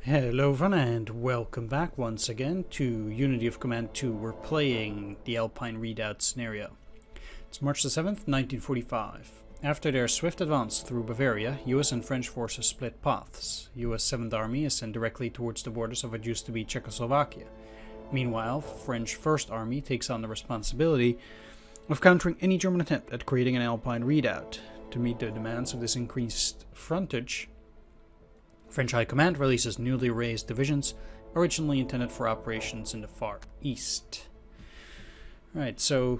Hello everyone and welcome back once again to Unity of Command 2. We're playing the Alpine Redoubt scenario. It's March the 7th, 1945. After their swift advance through Bavaria, US and French forces split paths. US 7th Army is sent directly towards the borders of what used to be Czechoslovakia. Meanwhile, French 1st Army takes on the responsibility of countering any German attempt at creating an Alpine Redoubt. To meet the demands of this increased frontage, French High Command releases newly raised divisions originally intended for operations in the Far East. Right, so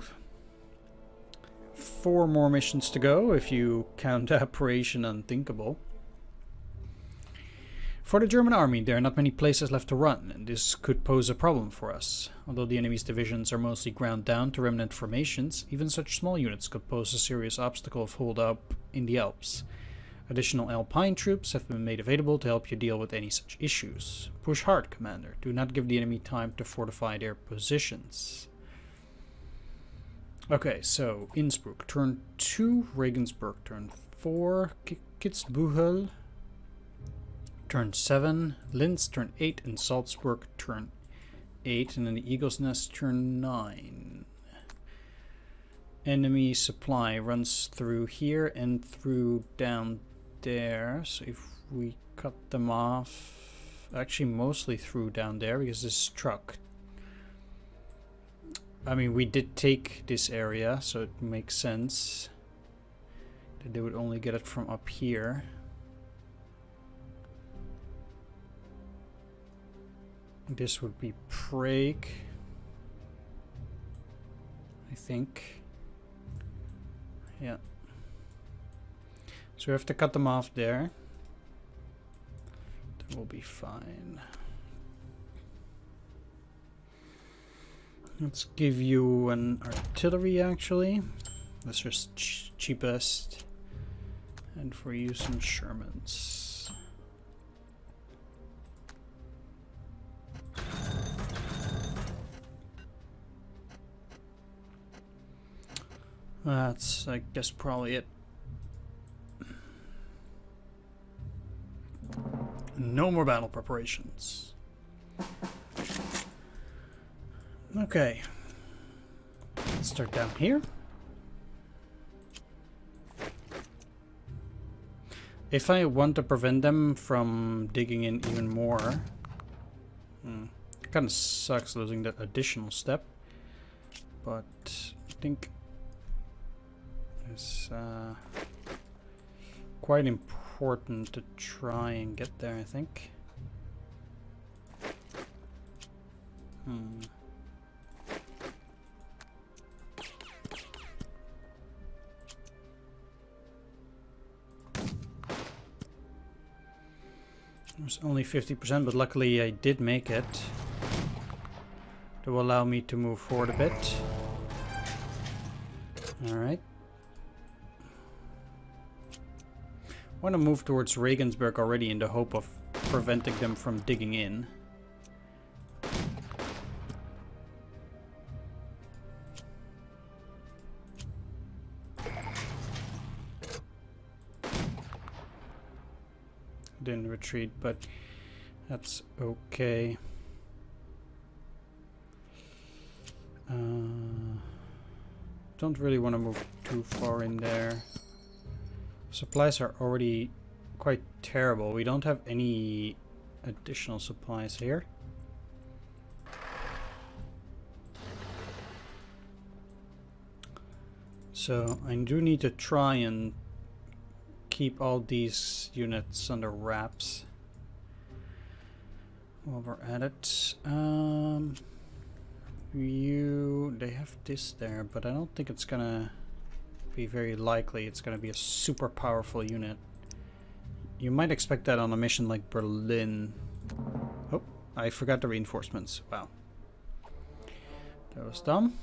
4 more missions to go if you count Operation Unthinkable. For the German army, there are not many places left to run, and this could pose a problem for us. Although the enemy's divisions are mostly ground down to remnant formations, even such small units could pose a serious obstacle of hold-up in the Alps. Additional Alpine troops have been made available to help you deal with any such issues. Push hard, Commander. Do not give the enemy time to fortify their positions. Okay, so Innsbruck, turn 2, Regensburg, turn 4, Kitzbühel, turn 7, Linz, turn 8, and Salzburg, turn 8, and then the Eagle's Nest, turn 9. Enemy supply runs through here and through down there, so if we cut them off, actually mostly through down there because this truck, I mean, we did take this area, so it makes sense that they would only get it from up here. This would be Prague, I think. Yeah. So we have to cut them off there. That will be fine. Let's give you an artillery actually. That's just cheapest. And for you some Shermans. That's, I guess, probably it. No more battle preparations. Okay. Let's start down here. If I want to prevent them from digging in even more, it kind of sucks losing that additional step, but I think it's quite important to try and get there, I think. It was only 50%, but luckily I did make it. That will allow me to move forward a bit. Alright. I want to move towards Regensburg already in the hope of preventing them from digging in. Didn't retreat, but that's okay. Don't really want to move too far in there. Supplies are already quite terrible. We don't have any additional supplies here. So I do need to try and keep all these units under wraps while we're at it. They have this there, but I don't think it's gonna be very likely it's gonna be a super powerful unit. You might expect that on a mission like Berlin. Oh, I forgot the reinforcements. Wow. That was dumb.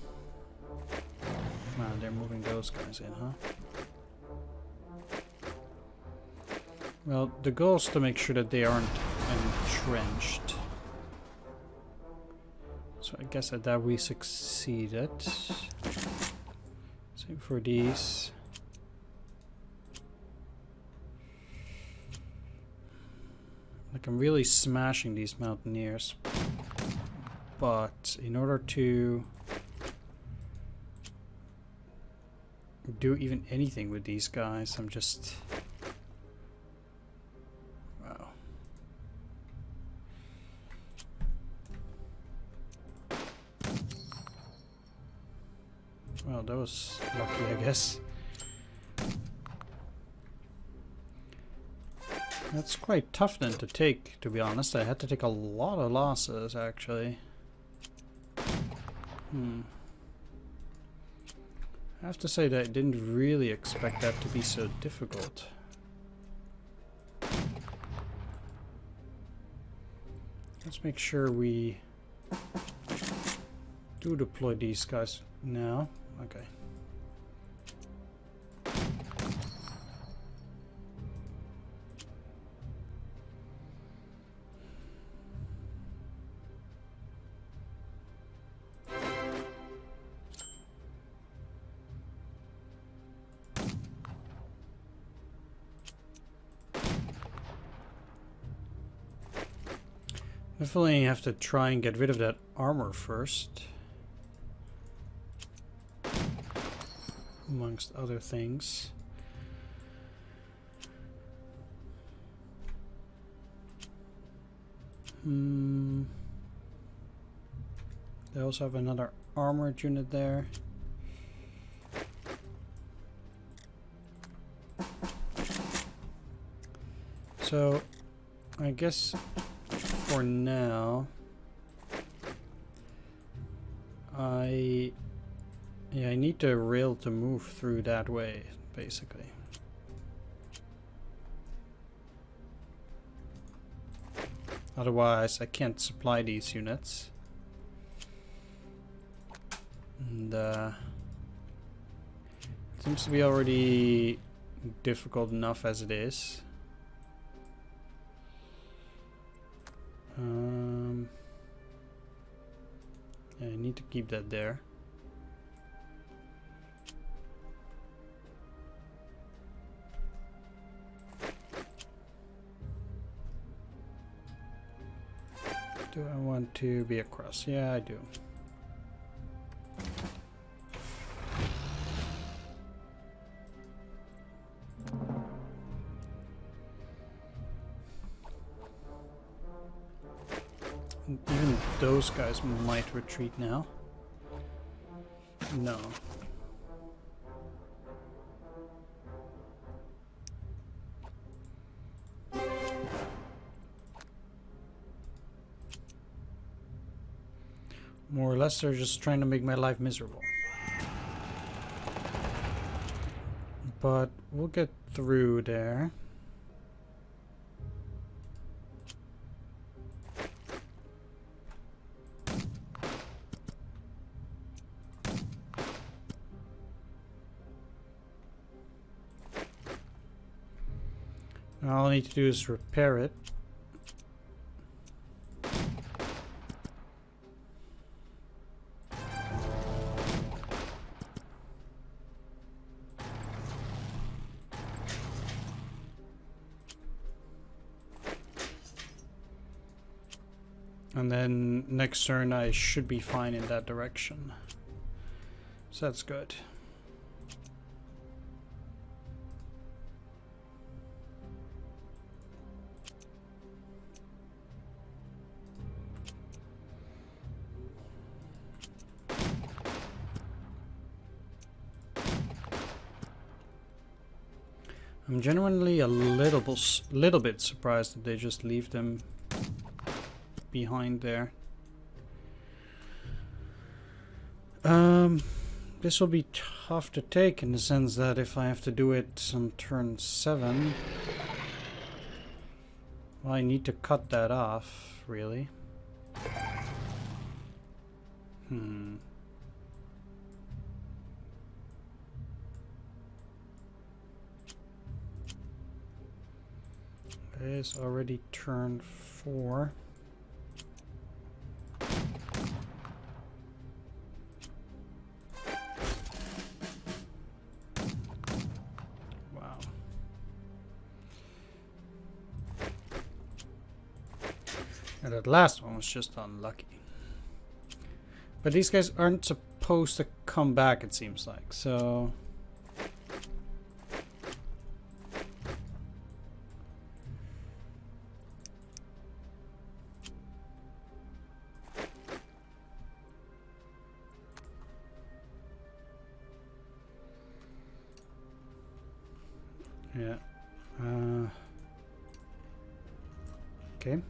Wow, they're moving those guys in, huh? Well, the goal is to make sure that they aren't entrenched. So I guess at that we succeeded. Same for these. Like, I'm really smashing these mountaineers. But in order to do even anything with these guys, I'm just... Wow. Well, that was lucky, I guess. That's quite tough then to take, to be honest. I had to take a lot of losses, actually. I have to say that I didn't really expect that to be so difficult. Let's make sure we do deploy these guys now. Okay. Definitely have to try and get rid of that armor first. Amongst other things. They also have another armored unit there. So, I guess for now, I need the rail to move through that way, basically. Otherwise, I can't supply these units. And it seems to be already difficult enough as it is. Yeah, I need to keep that there. Do I want to be across? Yeah, I do. Even those guys might retreat now. No. More or less, they're just trying to make my life miserable. But we'll get through there. All I need to do is repair it. And then next turn I should be fine in that direction. So that's good. I'm genuinely a little bit surprised that they just leave them behind there. This will be tough to take in the sense that if I have to do it on turn 7, well, I need to cut that off, really. It's already turn 4. Wow. And that last one was just unlucky. But these guys aren't supposed to come back, it seems like, so... Yeah. Okay.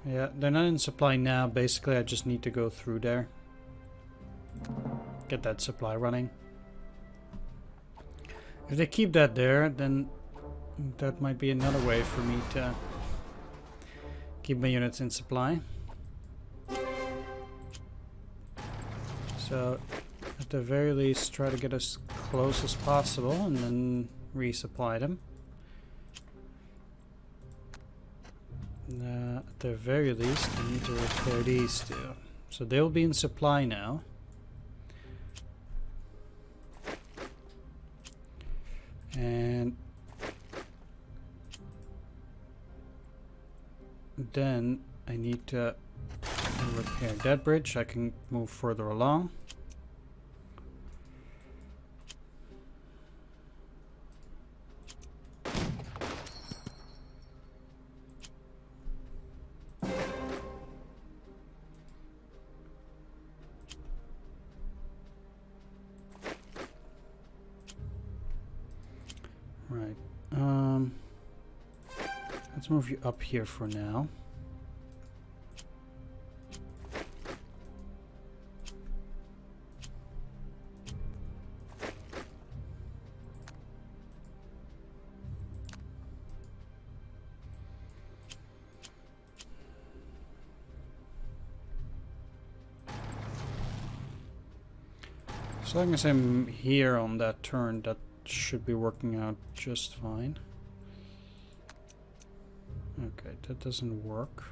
Yeah, they're not in supply now. Basically, I just need to go through there. Get that supply running. If they keep that there, then that might be another way for me to keep my units in supply. So, at the very least, try to get as close as possible and then resupply them. At the very least, I need to repair these two. So they'll be in supply now. And then I need to repair that bridge. I can move further along. Right. Let's move you up here for now. As long as I'm here on that turn, that should be working out just fine. Okay, that doesn't work.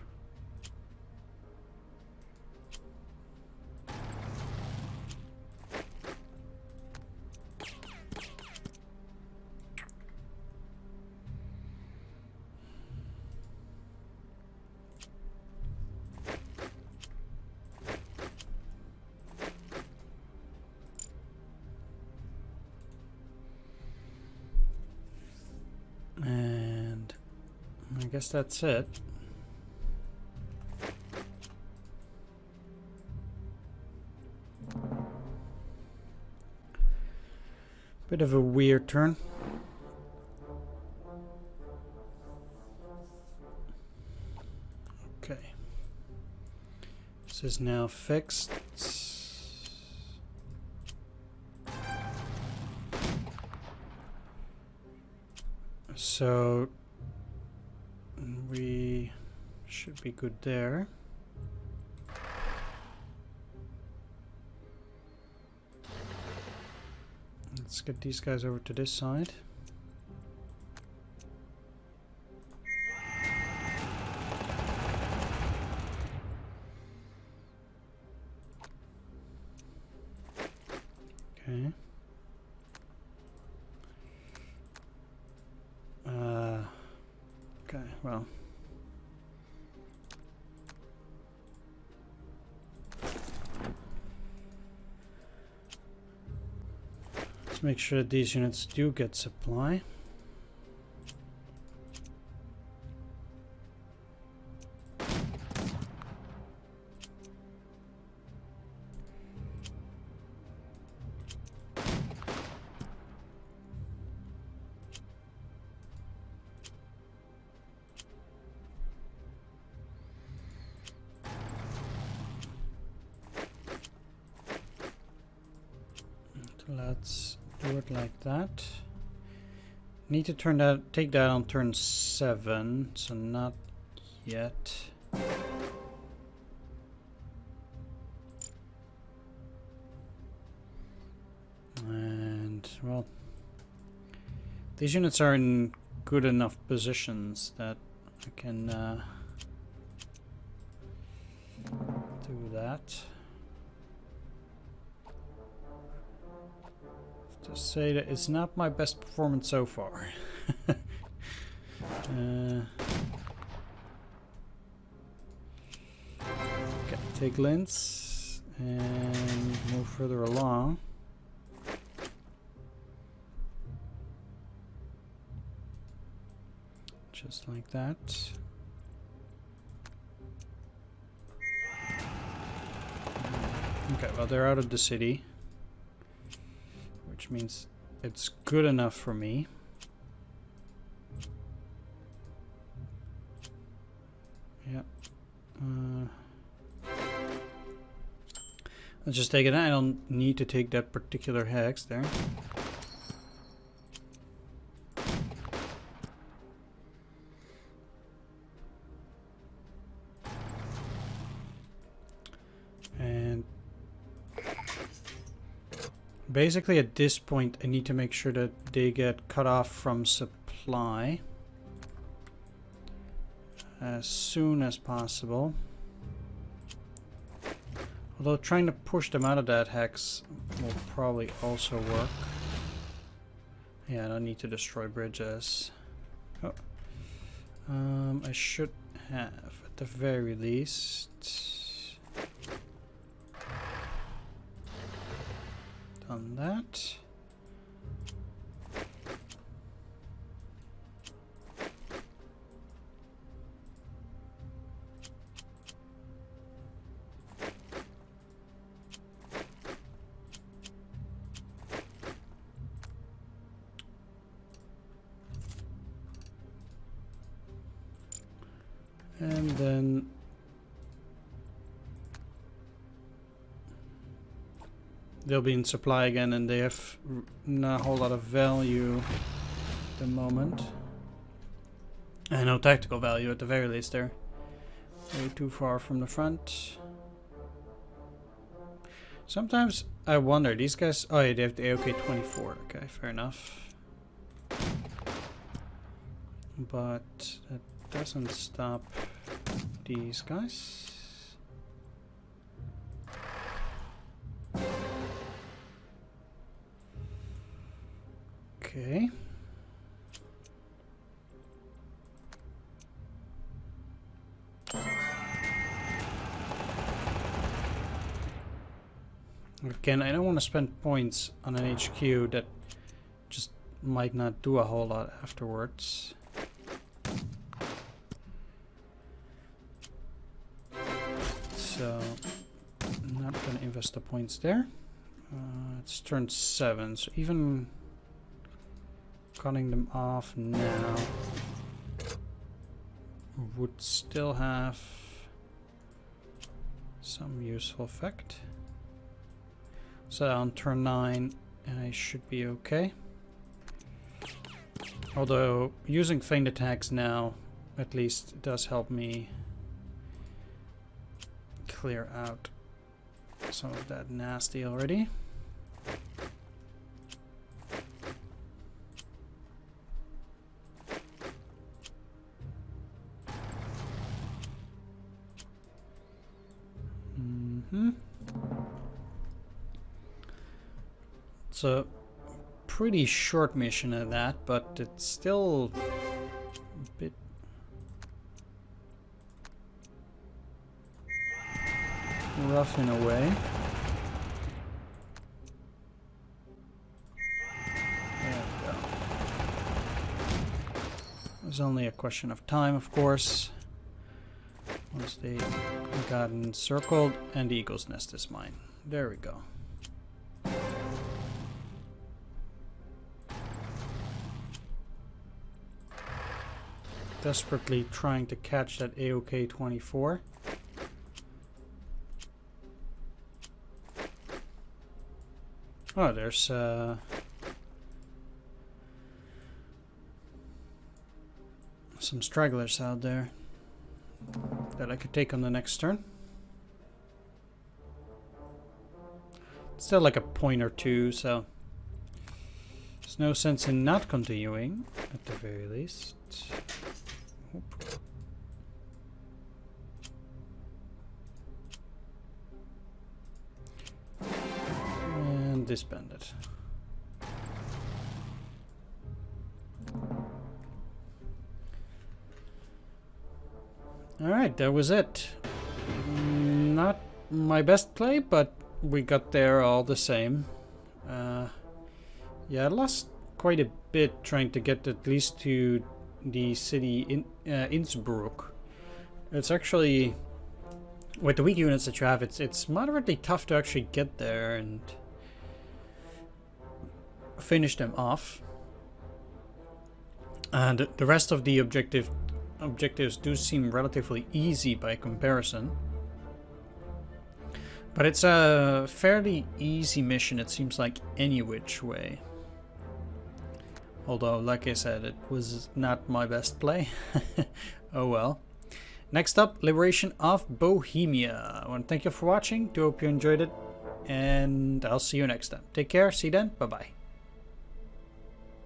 And I guess that's it. Bit of a weird turn. Okay. This is now fixed. So we should be good there. Let's get these guys over to this side. Okay. Okay, well. Let's make sure that these units do get supply. Let's do it like that. Need to take that on turn 7, so not yet. And well, these units are in good enough positions that I can do that. To say that it's not my best performance so far. Okay, take Linz and move further along. Just like that. Okay, well, they're out of the city, which means it's good enough for me. Yeah. Let's just take it. I don't need to take that particular hex there. And basically at this point I need to make sure that they get cut off from supply as soon as possible. Although trying to push them out of that hex will probably also work. Yeah, I don't need to destroy bridges. Oh. I should have, at the very least, done that. And then they'll be in supply again, and they have not a whole lot of value at the moment. And no tactical value at the very least. They're way too far from the front. Sometimes I wonder, these guys... Oh yeah, they have the AOK-24. Okay, fair enough. But that doesn't stop these guys. Okay. Again, I don't want to spend points on an HQ that just might not do a whole lot afterwards. So, I'm not going to invest the points there. It's turn 7, so even cutting them off now would still have some useful effect. So on turn 9, and I should be okay. Although using feint attacks now at least does help me clear out some of that nasty already. It's a pretty short mission at that, but it's still a bit rough in a way. There we go. It's only a question of time, of course. Once they got encircled, and the eagle's nest is mine. There we go. Desperately trying to catch that AOK-24. Oh, there's some stragglers out there that I could take on the next turn. Still like a point or two, so there's no sense in not continuing at the very least. Oop. And disband it. Alright, that was it. Not my best play, but we got there all the same. Yeah, I lost quite a bit trying to get at least to the city in Innsbruck. It's actually, with the weak units that you have, it's moderately tough to actually get there and finish them off. And the rest of the objectives do seem relatively easy by comparison. But it's a fairly easy mission, it seems like, any which way. Although, like I said, it was not my best play. Oh well. Next up, Liberation of Bohemia. I want to thank you for watching. Do hope you enjoyed it. And I'll see you next time. Take care. See you then. Bye-bye.